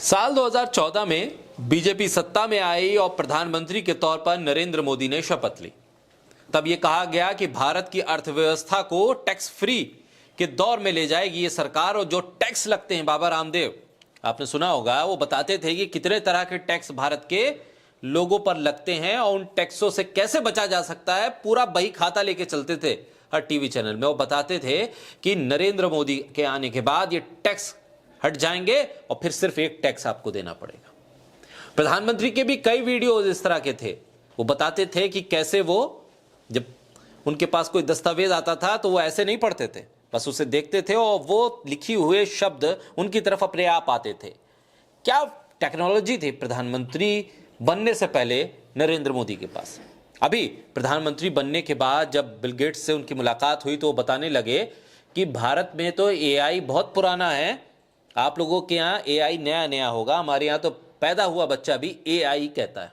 साल 2014 में बीजेपी सत्ता में आई और प्रधानमंत्री के तौर पर नरेंद्र मोदी ने शपथ ली। तब यह कहा गया कि भारत की अर्थव्यवस्था को टैक्स फ्री के दौर में ले जाएगी ये सरकार। और जो टैक्स लगते हैं, बाबा रामदेव आपने सुना होगा, वो बताते थे कि कितने तरह के टैक्स भारत के लोगों पर लगते हैं और उन टैक्सों से कैसे बचा जा सकता है। पूरा बही खाता लेके चलते थे हर टीवी चैनल में। वो बताते थे कि नरेंद्र मोदी के आने के बाद ये टैक्स हट जाएंगे और फिर सिर्फ एक टैक्स आपको देना पड़ेगा। प्रधानमंत्री के भी कई वीडियोस इस तरह के थे। वो बताते थे कि कैसे वो जब उनके पास कोई दस्तावेज आता था तो वो ऐसे नहीं पढ़ते थे, बस उसे देखते थे और वो लिखी हुए शब्द उनकी तरफ अपने आप आते थे। क्या टेक्नोलॉजी थी प्रधानमंत्री बनने से पहले नरेंद्र मोदी के पास। अभी प्रधानमंत्री बनने के बाद जब बिल गेट्स से उनकी मुलाकात हुई तो वो बताने लगे कि भारत में तो एआई बहुत पुराना है, आप लोगों के यहाँ एआई नया नया होगा, हमारे यहाँ तो पैदा हुआ बच्चा भी एआई कहता है।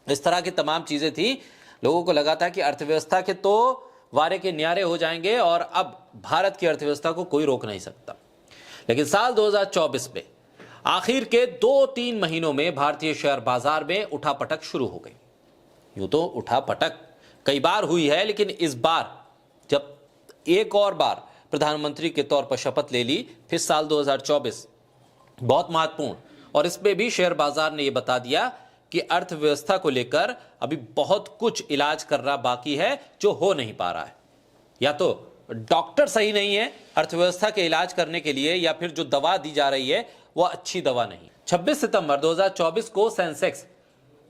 इस तरह की तमाम चीजें थी। लोगों को लगा था कि अर्थव्यवस्था के तो वारे के न्यारे हो जाएंगे और अब भारत की अर्थव्यवस्था को कोई रोक नहीं सकता। लेकिन साल 2024 में आखिर के 2-3 महीनों में भारतीय शेयर बाजार में उठापटक शुरू हो गई। यूं तो उठापटक कई बार हुई है, लेकिन इस बार जब एक और बार प्रधानमंत्री के तौर पर शपथ ले ली, फिर साल 2024 बहुत महत्वपूर्ण। और इसमें भी शेयर बाजार ने यह बता दिया कि अर्थव्यवस्था को लेकर अभी बहुत कुछ इलाज करना बाकी है जो हो नहीं पा रहा है। या तो डॉक्टर सही नहीं है अर्थव्यवस्था के इलाज करने के लिए, या फिर जो दवा दी जा रही है वह अच्छी दवा नहीं। 26 सितंबर 2024 को सेंसेक्स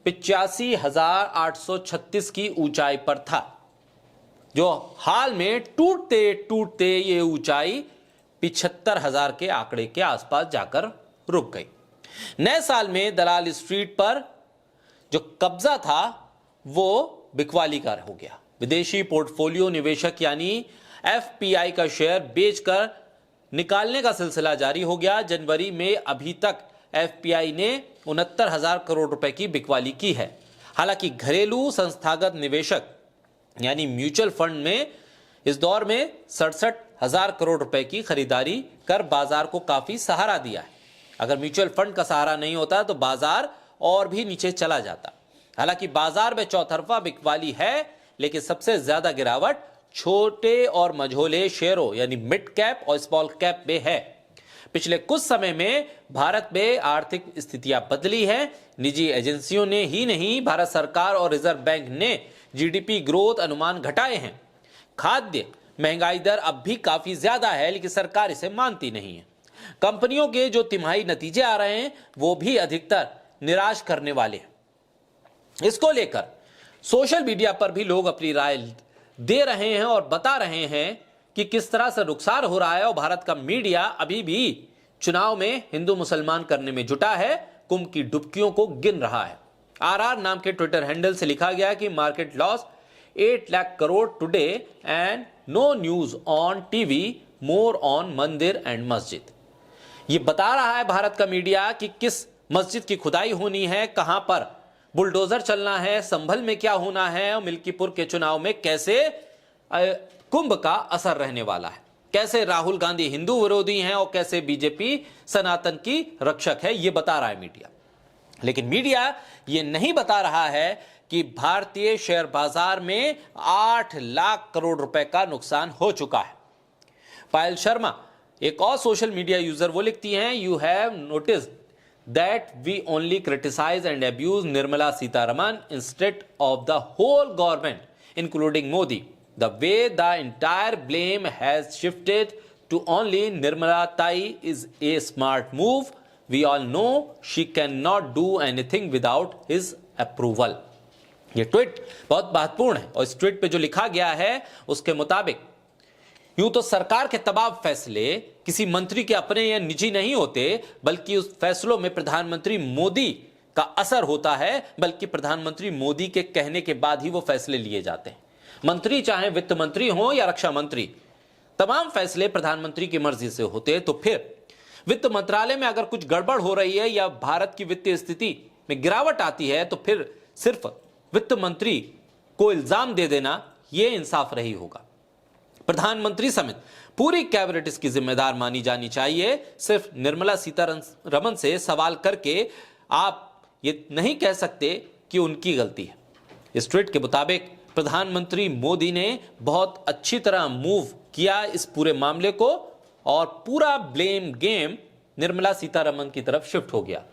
85,836 की ऊंचाई पर था, जो हाल में टूटते टूटते ये ऊंचाई 75,000 के आंकड़े के आसपास जाकर रुक गई। नए साल में दलाल स्ट्रीट पर जो कब्जा था वो बिकवाली का हो गया। विदेशी पोर्टफोलियो निवेशक यानी एफपीआई का शेयर बेचकर निकालने का सिलसिला जारी हो गया। जनवरी में अभी तक एफपीआई ने 69,000 करोड़ रुपए की बिकवाली की है। हालांकि घरेलू संस्थागत निवेशक यानी म्यूचुअल फंड में इस दौर में 67,000 करोड़ रुपए की खरीदारी कर बाजार को काफी सहारा दिया है। अगर म्यूचुअल फंड का सहारा नहीं होता तो बाजार और भी नीचे चला जाता। हालांकि बाजार में चौतरफा बिकवाली है, लेकिन सबसे ज्यादा गिरावट छोटे और मझोले शेयरों यानी मिड कैप और स्मॉल कैप में है। पिछले कुछ समय में भारत में आर्थिक स्थितियां बदली हैं। निजी एजेंसियों ने ही नहीं, भारत सरकार और रिजर्व बैंक ने जीडीपी ग्रोथ अनुमान घटाए हैं। खाद्य महंगाई दर अब भी काफी ज्यादा है, लेकिन सरकार इसे मानती नहीं है। कंपनियों के जो तिमाही नतीजे आ रहे हैं वो भी अधिकतर निराश करने वाले हैं। इसको लेकर सोशल मीडिया पर भी लोग अपनी राय दे रहे हैं और बता रहे हैं कि किस तरह से नुकसान हो रहा है। और भारत का मीडिया अभी भी चुनाव में हिंदू मुसलमान करने में जुटा है, कुंभ की डुबकियों को गिन रहा है। आरआर नाम के ट्विटर हैंडल से लिखा गया कि market loss 8 lakh crore today and no news on TV, more on mandir and masjid. ये बता रहा है भारत का मीडिया कि किस मस्जिद की खुदाई होनी है, कहां पर बुलडोजर चलना है, संभल में क्या होना है, और मिल्कीपुर के चुनाव में कैसे कुंभ का असर रहने वाला है, कैसे राहुल गांधी हिंदू विरोधी हैं और कैसे बीजेपी सनातन की रक्षक है। ये बता रहा है मीडिया। लेकिन मीडिया ये नहीं बता रहा है कि भारतीय शेयर बाजार में 8 लाख करोड़ रुपए का नुकसान हो चुका है। पायल शर्मा एक और सोशल मीडिया यूजर, वो लिखती हैं, you have noticed that we only criticise and abuse Nirmala Sitharaman instead of the whole government including Modi. The way the entire blame has shifted to only Nirmala tai is a smart move. We all know she cannot do anything without his approval। ये tweet बहुत महत्वपूर्ण है और इस tweet पे जो लिखा गया है उसके मुताबिक यूं तो सरकार के तमाम फैसले किसी मंत्री के अपने या निजी नहीं होते, बल्कि उस फैसलों में प्रधानमंत्री मोदी का असर होता है, बल्कि प्रधानमंत्री मोदी के कहने के बाद ही वो फैसले लिए जाते हैं। मंत्री चाहे वित्त मंत्री हो या रक्षा मंत्री, तमाम फैसले प्रधानमंत्री की मर्जी से होते। तो फिर वित्त मंत्रालय में अगर कुछ गड़बड़ हो रही है या भारत की वित्तीय स्थिति में गिरावट आती है तो फिर सिर्फ वित्त मंत्री को इल्जाम दे देना यह इंसाफ नहीं होगा। प्रधानमंत्री समेत पूरी कैबिनेट इसकी जिम्मेदार मानी जानी चाहिए। सिर्फ निर्मला सीतारमण से सवाल करके आप ये नहीं कह सकते कि उनकी गलती है। इस ट्वीट के मुताबिक प्रधानमंत्री मोदी ने बहुत अच्छी तरह मूव किया इस पूरे मामले को और पूरा ब्लेम गेम निर्मला सीतारमण की तरफ शिफ्ट हो गया।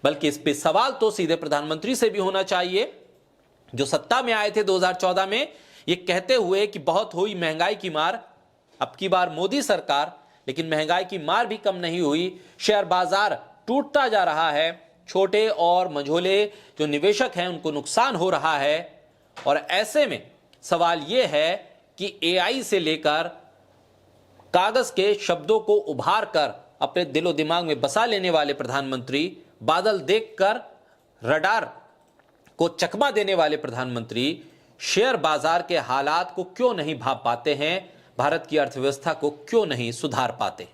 बल्कि इस पे सवाल तो सीधे प्रधानमंत्री से भी होना चाहिए, जो सत्ता में आए थे 2014 में ये कहते हुए कि बहुत हुई महंगाई की मार। अब की बार मोदी सरकार, लेकिन महंगाई की मार भी कम नहीं हुई, शेयर बाजार टूटता जा रहा है, छोटे और मझोले जो निवेशक हैं उनको नुकसान हो रहा है। और ऐसे में सवाल यह है कि एआई से लेकर कागज के शब्दों को उभार कर अपने दिलो दिमाग में बसा लेने वाले प्रधानमंत्री, बादल देखकर रडार को चकमा देने वाले प्रधानमंत्री शेयर बाजार के हालात को क्यों नहीं भांप पाते हैं, भारत की अर्थव्यवस्था को क्यों नहीं सुधार पाते।